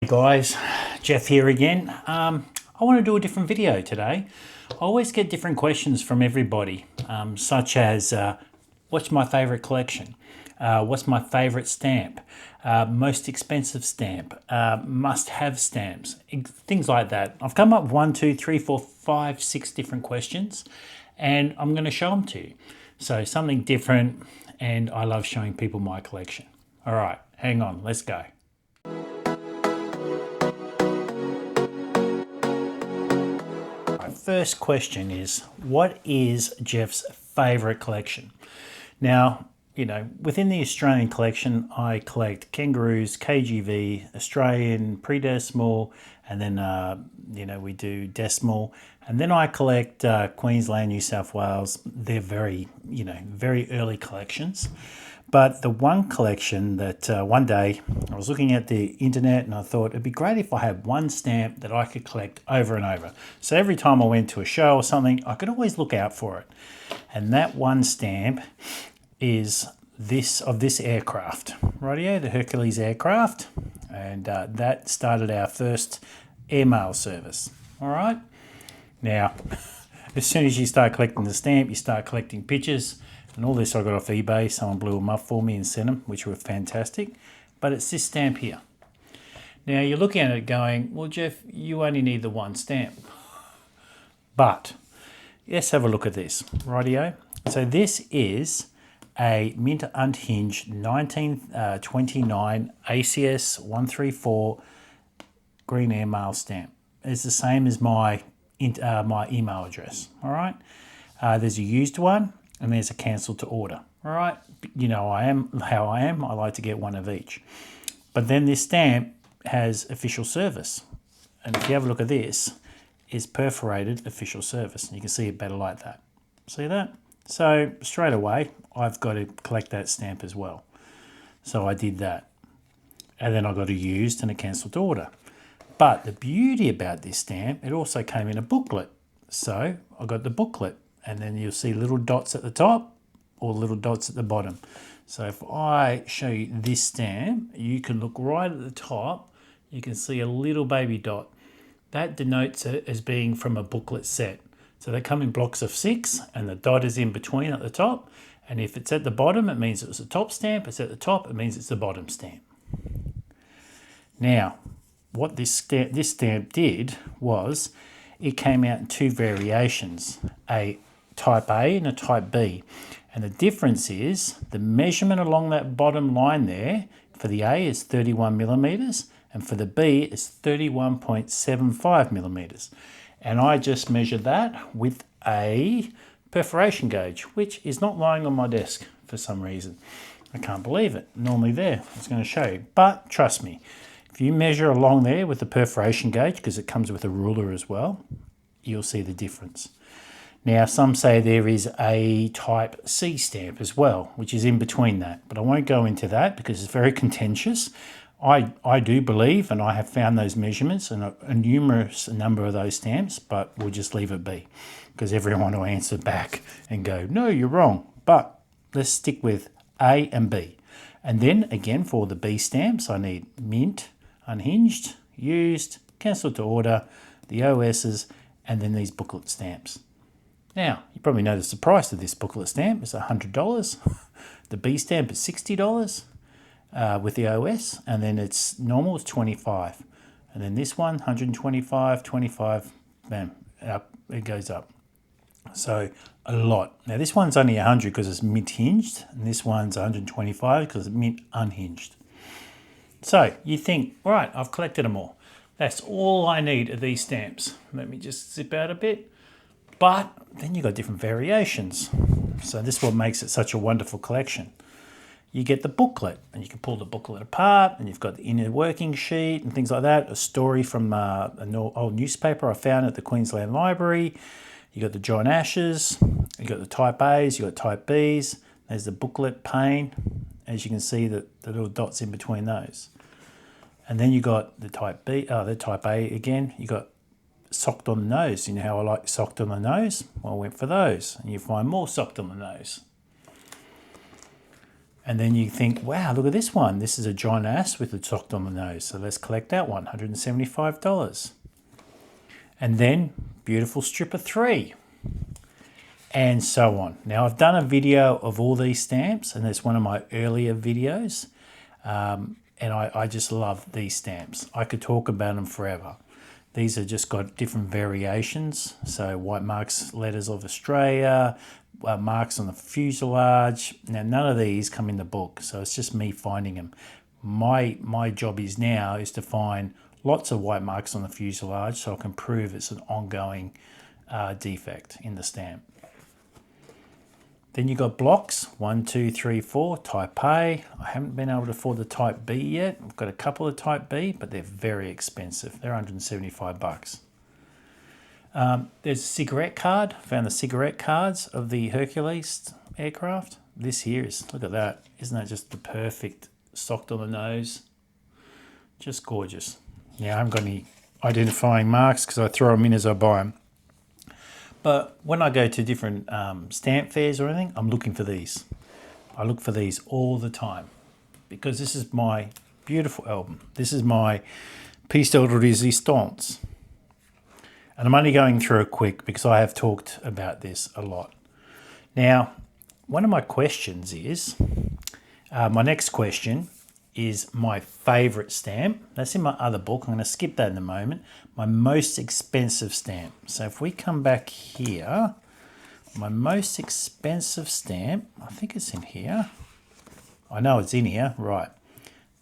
Guys, Jeff here again. I want to do a different video today. I always get different questions from everybody, such as what's my favorite collection, what's my favorite stamp, most expensive stamp, must-have stamps, things like that. I've come up with 1, 2, 3, 4, 5, 6 different questions, and I'm going to show them to you. So something different, and I love showing people my collection. All right, hang on, let's go. First question is, what is Jeff's favourite collection? Now, within the Australian collection, I collect kangaroos, KGV, Australian, pre-decimal, and then, we do decimal. And then I collect Queensland, New South Wales. They're very, very early collections. But the one collection that one day I was looking at the internet and I thought it'd be great if I had one stamp that I could collect over and over. So every time I went to a show or something, I could always look out for it. And that one stamp is this aircraft, rightio, the Hercules aircraft. And that started our first airmail service. All right. Now, as soon as you start collecting the stamp, you start collecting pictures. And all this I got off eBay. Someone blew them up for me and sent them, which were fantastic. But it's this stamp here. Now you're looking at it going, well, Jeff, you only need the one stamp. But let's have a look at this, rightio. So this is a mint unhinged 1929 ACS 134 green airmail stamp. It's the same as my email address. All right. There's a used one. And there's a cancel to order. All right, I am how I am. I like to get one of each. But then this stamp has official service. And if you have a look at this, it's perforated official service. And you can see it better like that. See that? So straight away, I've got to collect that stamp as well. So I did that. And then I got a used and a cancel to order. But the beauty about this stamp, it also came in a booklet. So I got the booklet. And then you'll see little dots at the top or little dots at the bottom. So if I show you this stamp, you can look right at the top. You can see a little baby dot. That denotes it as being from a booklet set. So they come in blocks of 6 and the dot is in between at the top. And if it's at the bottom, it means it was a top stamp. If it's at the top, it means it's the bottom stamp. Now, what this stamp did was it came out in 2 variations, a type A and a type B. And the difference is the measurement along that bottom line there for the A is 31 millimeters and for the B is 31.75 millimeters. And I just measured that with a perforation gauge, which is not lying on my desk for some reason. I can't believe it. Normally there, I was going to show you. But trust me, if you measure along there with the perforation gauge, because it comes with a ruler as well, you'll see the difference. Now, some say there is a type C stamp as well, which is in between that. But I won't go into that because it's very contentious. I do believe, and I have found those measurements and a numerous number of those stamps, but we'll just leave it be because everyone will answer back and go, no, you're wrong. But let's stick with A and B. And then, again, for the B stamps, I need mint, unhinged, used, cancel to order, the OSs, and then these booklet stamps. Now, you probably noticed the price of this booklet stamp is $100. The B stamp is $60 with the OS, and then it's normal is $25. And then this one, $125, $25, bam, up, it goes up. So a lot. Now this one's only $100 because it's mint hinged, and this one's $125 because it's mint unhinged. So you think, all right, I've collected them all. That's all I need of these stamps. Let me just zip out a bit. But then you've got different variations. So this is what makes it such a wonderful collection. You get the booklet, and you can pull the booklet apart, and you've got the inner working sheet and things like that. A story from an old newspaper I found at the Queensland Library. You got the John Ashes. You got the type A's. You got type B's. There's the booklet pane. As you can see, the little dots in between those. And then you got the type B. The type A again. You got socked on the nose. You know how I like socked on the nose? Well, I went for those. And you find more socked on the nose. And then you think, wow, look at this one. This is a John Ass with a socked on the nose. So let's collect that one, $175. And then beautiful strip of 3. And so on. Now I've done a video of all these stamps, and it's one of my earlier videos. And I just love these stamps. I could talk about them forever. These are just got different variations. So white marks, letters of Australia, marks on the fuselage. Now none of these come in the book, so it's just me finding them. My job is now is to find lots of white marks on the fuselage so I can prove it's an ongoing defect in the stamp. Then you got blocks, 1, 2, 3, 4, type A. I haven't been able to afford the type B yet. I've got a couple of type B, but they're very expensive. They're $175. There's a cigarette card. Found the cigarette cards of the Hercules aircraft. This here is, look at that. Isn't that just the perfect socked on the nose? Just gorgeous. Yeah, I haven't got any identifying marks because I throw them in as I buy them. But when I go to different stamp fairs or anything, I'm looking for these. I look for these all the time because this is my beautiful album. This is my piece de resistance. And I'm only going through it quick because I have talked about this a lot. Now, one of my questions is, my next question is my favourite stamp. That's in my other book. I'm going to skip that in a moment. My most expensive stamp. So if we come back here, my most expensive stamp, I think it's in here. I know it's in here, right.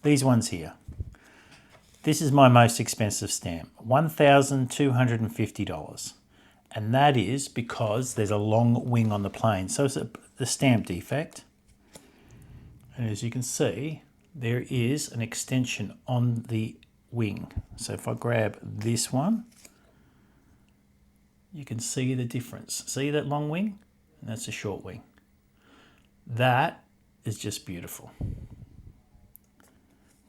These ones here. This is my most expensive stamp, $1,250. And that is because there's a long wing on the plane. So it's the stamp defect. And as you can see, there is an extension on the wing. So if I grab this one, you can see the difference. See that long wing? And that's a short wing. That is just beautiful.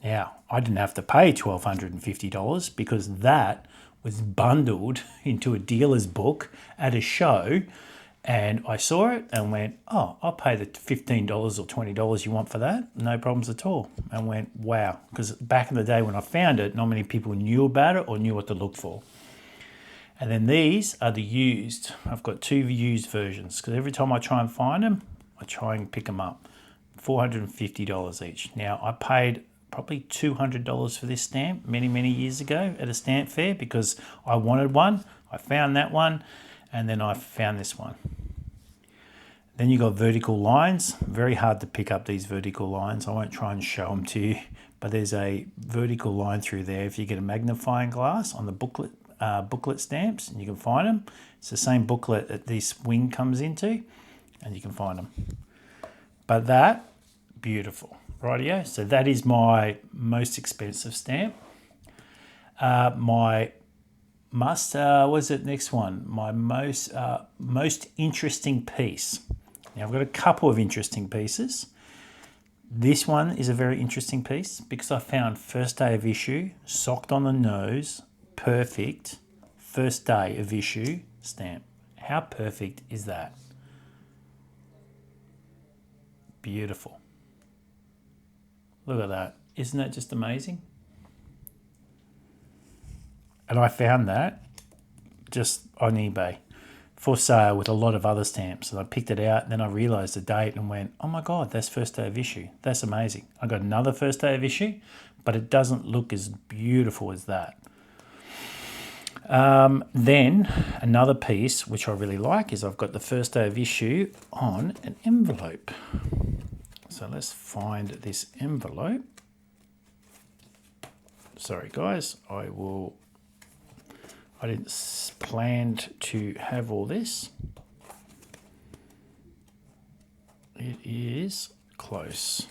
Now, I didn't have to pay $1,250 because that was bundled into a dealer's book at a show, and I saw it and went, oh, I'll pay the $15 or $20 you want for that. No problems at all. And went, wow. Because back in the day when I found it, not many people knew about it or knew what to look for. And then these are the used. I've got 2 used versions because every time I try and find them, I try and pick them up. $450 each. Now, I paid probably $200 for this stamp many years ago at a stamp fair because I wanted one. I found that one. And then I found this one. Then you got vertical lines. Very hard to pick up these vertical lines. I won't try and show them to you, but there's a vertical line through there. If you get a magnifying glass on the booklet stamps, and you can find them. It's the same booklet that this wing comes into, and you can find them. But that, beautiful. Rightio. So that is my most expensive stamp. My what's it next one? My most interesting piece. Now I've got a couple of interesting pieces. This one is a very interesting piece because I found first day of issue, socked on the nose, perfect, first day of issue stamp. How perfect is that? Beautiful. Look at that. Isn't that just amazing? And I found that just on eBay for sale with a lot of other stamps. And I picked it out, and then I realised the date and went, oh my God, that's first day of issue. That's amazing. I got another first day of issue, but it doesn't look as beautiful as that. Then another piece, which I really like, is I've got the first day of issue on an envelope. So let's find this envelope. Sorry, guys, I didn't plan to have all this. It is close.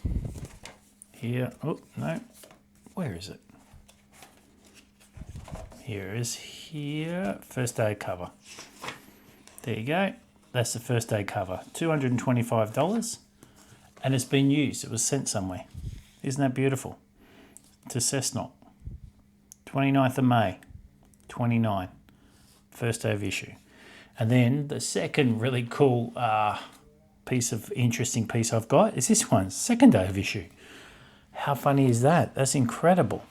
Here, oh, no, where is it? Here it is, here, first day cover. There you go, that's the first day cover, $225, and it's been used, it was sent somewhere. Isn't that beautiful? To Cessnock, 29th of May. 29, first day of issue. And then the second really cool interesting piece I've got is this one, second day of issue. How funny is that? That's incredible.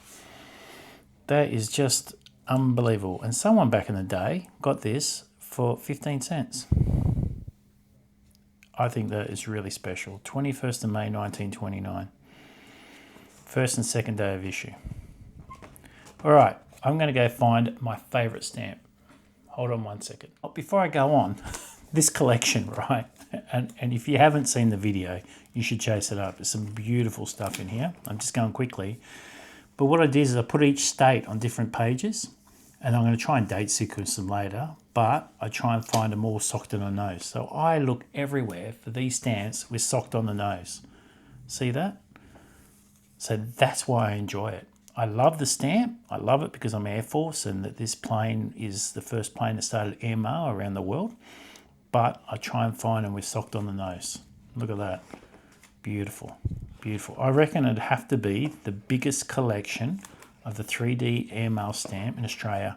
That is just unbelievable. And someone back in the day got this for 15 cents. I think that is really special. 21st of May 1929. First and second day of issue. All right, I'm going to go find my favourite stamp. Hold on one second. Before I go on, this collection, right? And if you haven't seen the video, you should chase it up. There's some beautiful stuff in here. I'm just going quickly. But what I did is I put each state on different pages, and I'm going to try and date sequence them later, but I try and find them all socked on the nose. So I look everywhere for these stamps with socked on the nose. See that? So that's why I enjoy it. I love the stamp. I love it because I'm Air Force and that this plane is the first plane that started airmail around the world. But I try and find them with socked on the nose. Look at that. Beautiful. Beautiful. I reckon it'd have to be the biggest collection of the 3D airmail stamp in Australia.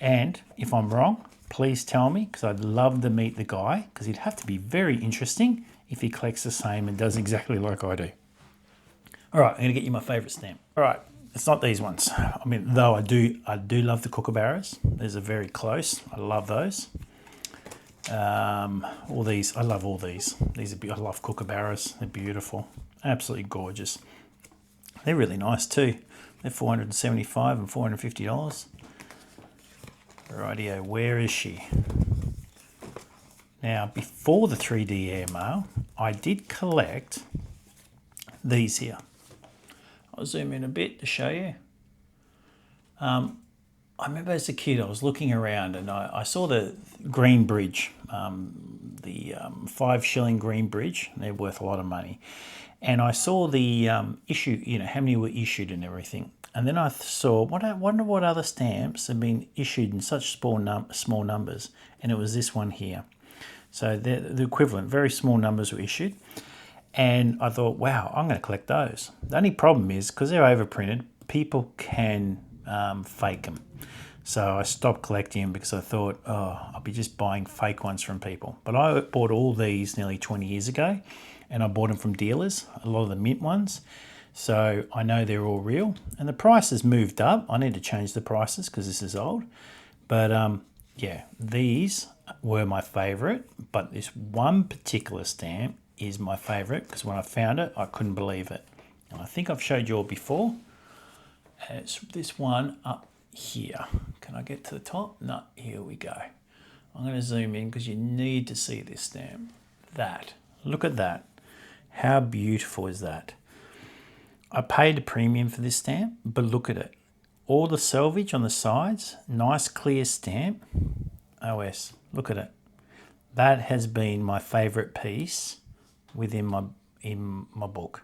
And if I'm wrong, please tell me, because I'd love to meet the guy, because he'd have to be very interesting if he collects the same and does exactly like I do. All right, I'm going to get you my favourite stamp. All right, it's not these ones. I mean, though I do love the kookaburras. These are very close. I love those. All these, I love all these. I love kookaburras. They're beautiful. Absolutely gorgeous. They're really nice too. They're $475 and $450. Rightio, where is she? Now, before the 3D airmail, I did collect these here. I'll zoom in a bit to show you. I remember as a kid, I was looking around and I saw the Green Bridge, the 5 shilling Green Bridge. They're worth a lot of money. And I saw the issue, you know, how many were issued and everything. And then I saw, I wonder what other stamps have been issued in such small numbers. And it was this one here. So the equivalent, very small numbers were issued. And I thought, wow, I'm going to collect those. The only problem is, because they're overprinted, people can fake them. So I stopped collecting them because I thought, oh, I'll be just buying fake ones from people. But I bought all these nearly 20 years ago, and I bought them from dealers, a lot of the mint ones. So I know they're all real. And the price has moved up. I need to change the prices because this is old. But yeah, these were my favourite. But this one particular stamp is my favourite because when I found it, I couldn't believe it. And I think I've showed you all before. And it's this one up here. Can I get to the top? No, here we go. I'm going to zoom in because you need to see this stamp. Look at that. How beautiful is that? I paid a premium for this stamp, but look at it. All the selvage on the sides, nice clear stamp. OS, look at it. That has been my favourite piece within my book.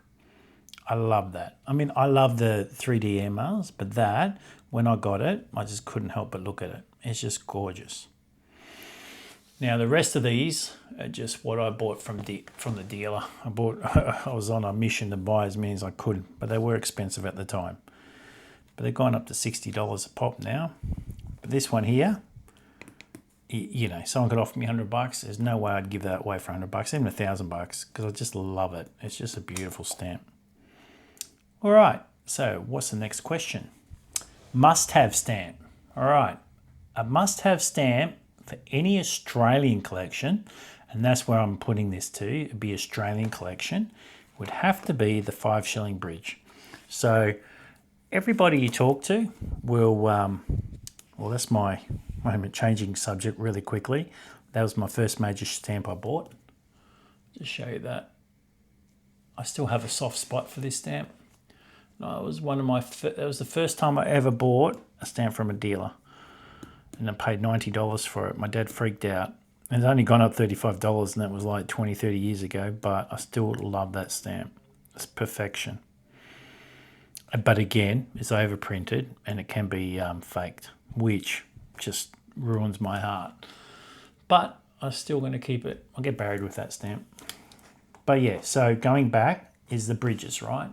I love that. I mean, I love the 3D airmails, but that, when I got it, I just couldn't help but look at it. It's just gorgeous. Now, the rest of these are just what I bought from the dealer. I was on a mission to buy as many as I could, but they were expensive at the time. But they've gone up to $60 a pop now. But this one here, you know, someone could offer me $100. There's no way I'd give that away for $100, even $1,000, because I just love it. It's just a beautiful stamp. All right, so what's the next question? Must-have stamp. All right, a must-have stamp for any Australian collection, and that's where I'm putting this to, it'd be Australian collection, would have to be the 5 shilling bridge. So everybody you talk to will, well, that's my moment changing subject really quickly. That was my first major stamp I bought. Just show you that. I still have a soft spot for this stamp. No, it was that was the first time I ever bought a stamp from a dealer. And I paid $90 for it. My dad freaked out. It's only gone up $35 and that was like 20, 30 years ago, but I still love that stamp. It's perfection. But again, it's overprinted and it can be faked, which just ruins my heart. But I'm still going to keep it. I'll get buried with that stamp. But yeah, so going back is the bridges, right?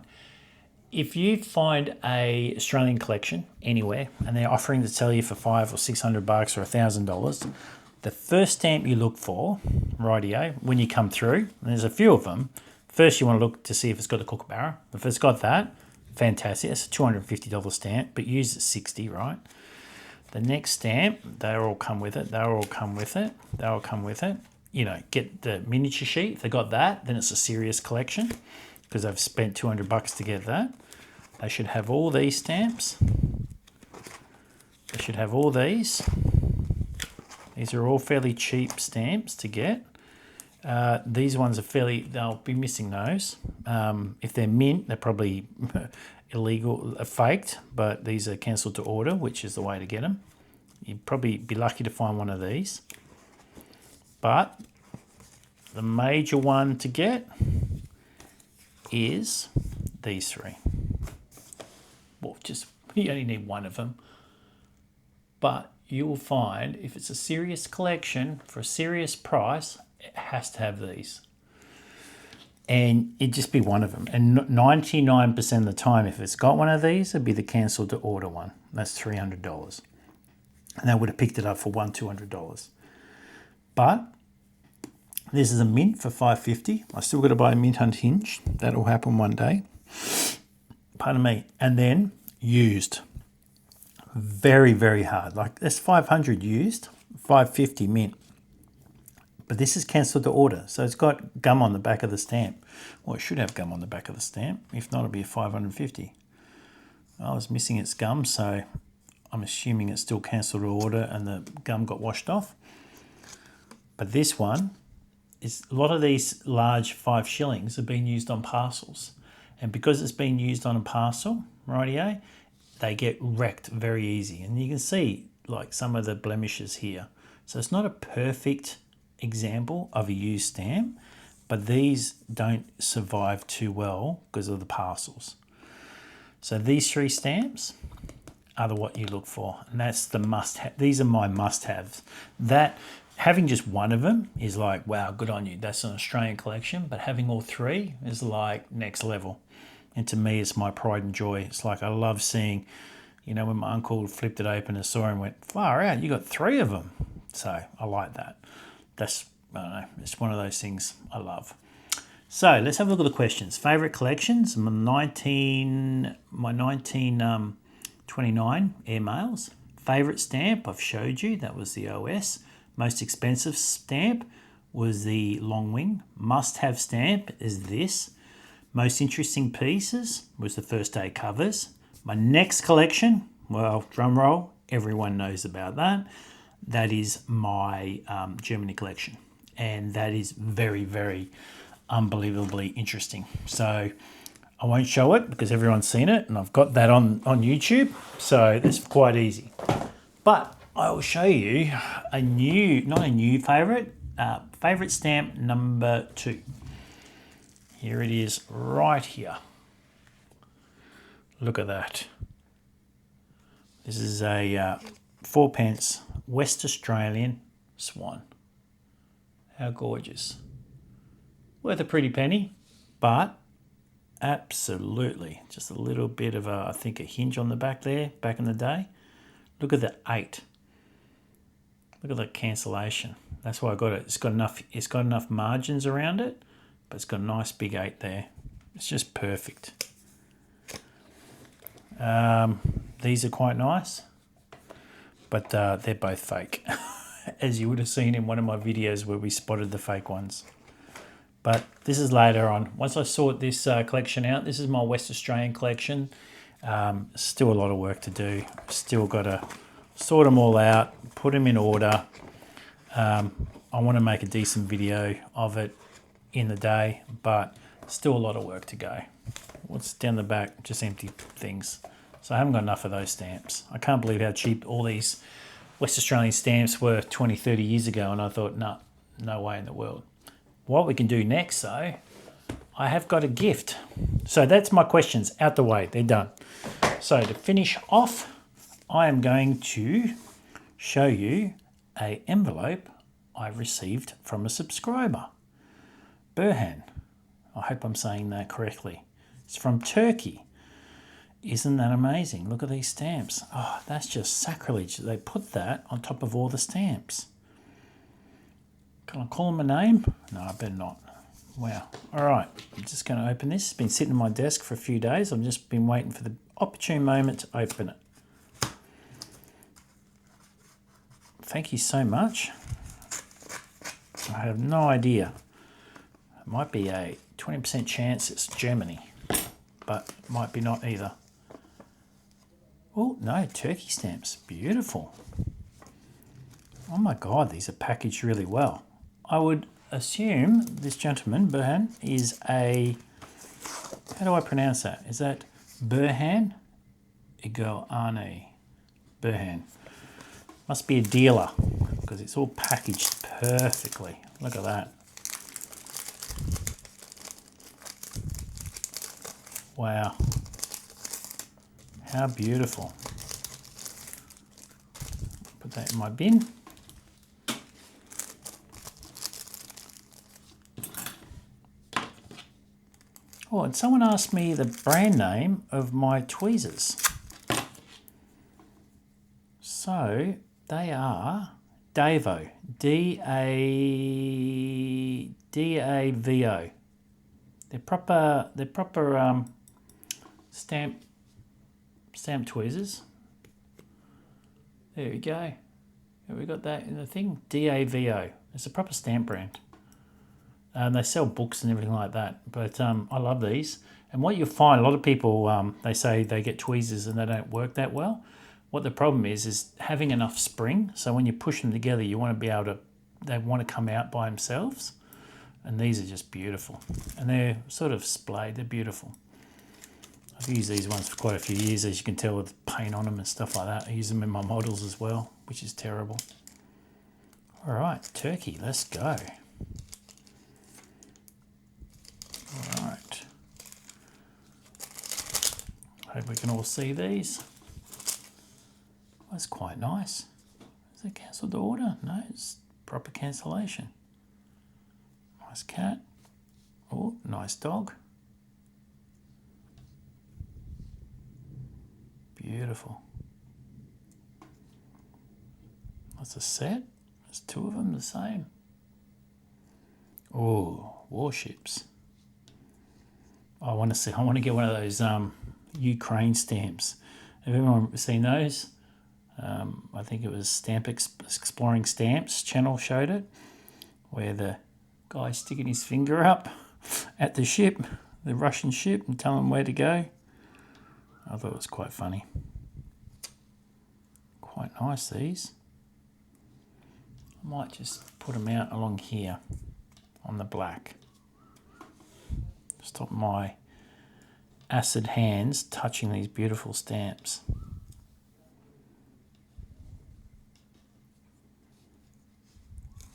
If you find a Australian collection anywhere and they're offering to sell you for $500 or $600 or $1,000, The first stamp you look for, rightio, when you come through, and there's a few of them, first you want to look to see if it's got the kookaburra. If it's got that, fantastic. It's a $250 stamp, but use at 60, right? The next stamp, they all come with it. They all come with it. They all come with it. You know, get the miniature sheet. If they got that, then it's a serious collection because they've spent $200 to get that. They should have all these stamps. They should have all these. These are all fairly cheap stamps to get. These ones are fairly, they'll be missing those. If they're mint, they're probably illegal, faked, but these are cancelled to order, which is the way to get them. You'd probably be lucky to find one of these. But the major one to get is these three. Well, you only need one of them. But you will find if it's a serious collection for a serious price, it has to have these. And it'd just be one of them. And 99% of the time, if it's got one of these, it'd be the cancelled to order one. That's $300. And they would have picked it up for $200. But this is a mint for $550. I still got to buy a mint unhinged. That'll happen one day. Pardon me. And then used. Very, very hard. Like there's 500 used, 550 mint. But this is cancelled to order. So it's got gum on the back of the stamp. Well, it should have gum on the back of the stamp. If not, it'll be a 550. I was missing its gum, so I'm assuming it's still cancelled to order and the gum got washed off. But this one, is a lot of these large 5 shillings have been used on parcels. And because it's been used on a parcel, rightio, they get wrecked very easy. And you can see like some of the blemishes here. So it's not a perfect example of a used stamp, but these don't survive too well because of the parcels. So these 3 stamps are what you look for, and that's the must-have. These are my must-haves. That having just one of them is like, wow, good on you. That's an Australian collection, but having all 3 is like next level. And to me, it's my pride and joy. It's like I love seeing, you know, when my uncle flipped it open and saw and went, far out, you got 3 of them. So I like that. That's, I don't know, it's one of those things I love. So let's have a look at the questions. Favourite collections, my 1929 airmails. Favourite stamp, I've showed you, that was the OS. Most expensive stamp was the long wing. Must-have stamp is this. Most interesting pieces was the first day covers. My next collection, well, drum roll, everyone knows about that. That is my Germany collection. And that is very, very unbelievably interesting. So I won't show it because everyone's seen it and I've got that on YouTube. So that's quite easy. But I will show you a new, not a new favourite, favourite stamp number 2. Here it is right here. Look at that. This is a 4p West Australian swan. How gorgeous. Worth a pretty penny, but absolutely. Just a little bit of a, I think, a hinge on the back there, back in the day. Look at the 8. Look at the cancellation. That's why I got it. It's got enough margins around it, but it's got a nice big 8 there. It's just perfect. These are quite nice, but they're both fake, as you would have seen in one of my videos where we spotted the fake ones. But this is later on. Once I sort this collection out, this is my West Australian collection. Still a lot of work to do. Still got to sort them all out, put them in order. I want to make a decent video of it in the day, but still a lot of work to go. What's down the back? Just empty things. So I haven't got enough of those stamps. I can't believe how cheap all these West Australian stamps were 20, 30 years ago, and I thought, no way in the world. What we can do next, though, I have got a gift. So that's my questions out the way. They're done. So to finish off, I am going to show you an envelope I received from a subscriber. Burhan. I hope I'm saying that correctly. It's from Turkey. Isn't that amazing? Look at these stamps. Oh, that's just sacrilege. They put that on top of all the stamps. Can I call him a name? No, I better not. Wow. All right. I'm just going to open this. It's been sitting on my desk for a few days. I've just been waiting for the opportune moment to open it. Thank you so much. I have no idea. It might be a 20% chance it's Germany, but it might be not either. Oh, no, turkey stamps. Beautiful. Oh my God, these are packaged really well. I would assume this gentleman, Burhan, is a... How do I pronounce that? Is that Burhan? Igorani. Burhan. Must be a dealer because it's all packaged perfectly. Look at that. Wow. How beautiful. Put that in my bin. Oh, and someone asked me the brand name of my tweezers. So they are Davo, D-A-V-O. They're proper stamp tweezers. There we go. We got that in the thing. D-A-V-O. It's a proper stamp brand. They sell books and everything like that. But I love these. And what you'll find, a lot of people, they say they get tweezers and they don't work that well. What the problem is having enough spring. So when you push them together, you want to be able to, they want to come out by themselves. And these are just beautiful. And they're sort of splayed. They're beautiful. I've used these ones for quite a few years, as you can tell, with paint on them and stuff like that. I use them in my models as well, which is terrible. All right, turkey, let's go. All right. Hope we can all see these. That's quite nice. Has it cancelled the order? No, it's proper cancellation. Nice cat. Oh, nice dog. Beautiful. That's a set. There's two of them the same. Oh, warships. I want to get one of those Ukraine stamps. Have anyone seen those? I think it was Exploring Stamps channel showed it, where the guy's sticking his finger up at the ship, the Russian ship, and telling him where to go. I thought it was quite funny. Quite nice, these. I might just put them out along here on the black. Stop my acid hands touching these beautiful stamps.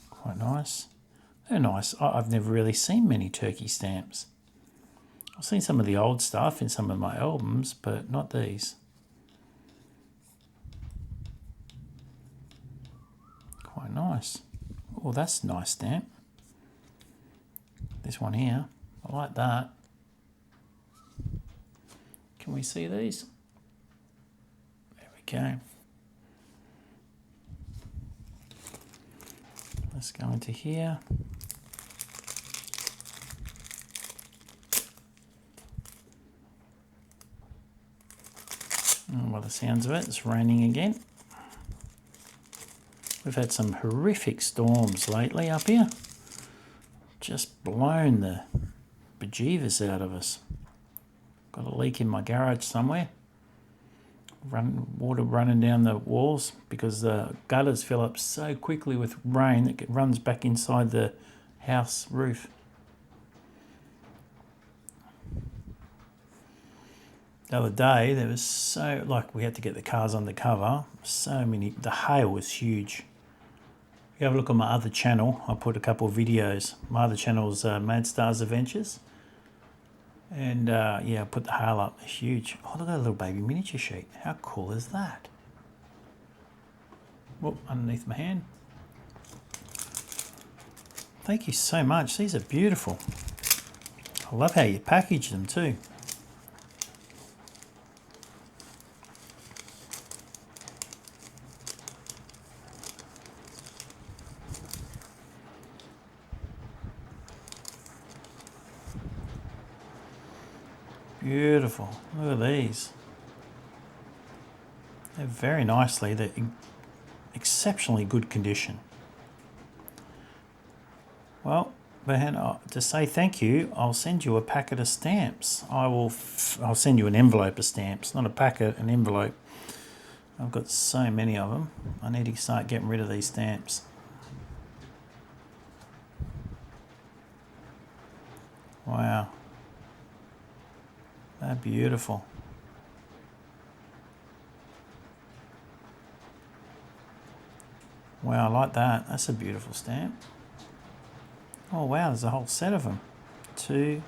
Quite nice. They're nice. I've never really seen many turkey stamps. I've seen some of the old stuff in some of my albums, but not these. Quite nice. Oh, that's a nice stamp. This one here, I like that. Can we see these? There we go. Let's go into here. And by the sounds of it, it's raining again. We've had some horrific storms lately up here. Just blown the bejeevers out of us. Got a leak in my garage somewhere. Water running down the walls because the gutters fill up so quickly with rain that it runs back inside the house roof. The other day there was we had to get the cars under cover. So many, the hail was huge. If you have a look on my other channel, I put a couple of videos. My other channel's Madstars Adventures. And yeah, I put the hail up, huge. Oh, look at that little baby miniature sheet. How cool is that? Whoop, underneath my hand. Thank you so much. These are beautiful. I love how you package them too. Beautiful. Look at these. They're very nicely. They're in exceptionally good condition. Well, Behan, to say thank you, I'll send you a packet of stamps. I'll send you an envelope of stamps, not a packet, an envelope. I've got so many of them. I need to start getting rid of these stamps. Wow. They're beautiful. Wow, I like that. That's a beautiful stamp. Oh wow, there's a whole set of them. 2,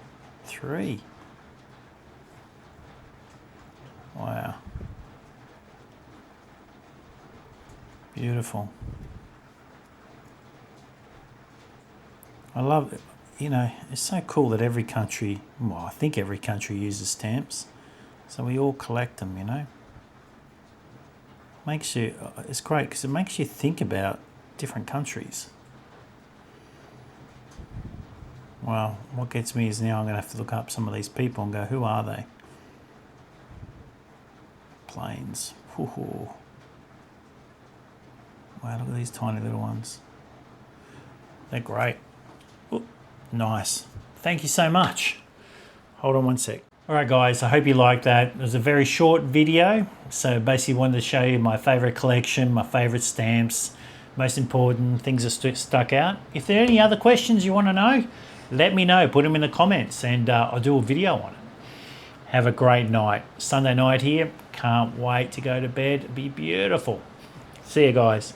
3. Wow. Beautiful. I love it. You know, it's so cool that every country, well, I think every country uses stamps. So we all collect them, you know. Makes you, it's great because it makes you think about different countries. Well, what gets me is now I'm going to have to look up some of these people and go, who are they? Planes. Woohoo. Wow, look at these tiny little ones. They're great. Ooh, nice. Thank you so much. Hold on one sec. All right, guys, I hope you liked that. It was a very short video. So basically wanted to show you my favorite collection, my favorite stamps, most important things that stuck out. If there are any other questions you want to know, let me know. Put them in the comments and I'll do a video on it. Have a great night. Sunday night here. Can't wait to go to bed. It'll be beautiful. See you guys.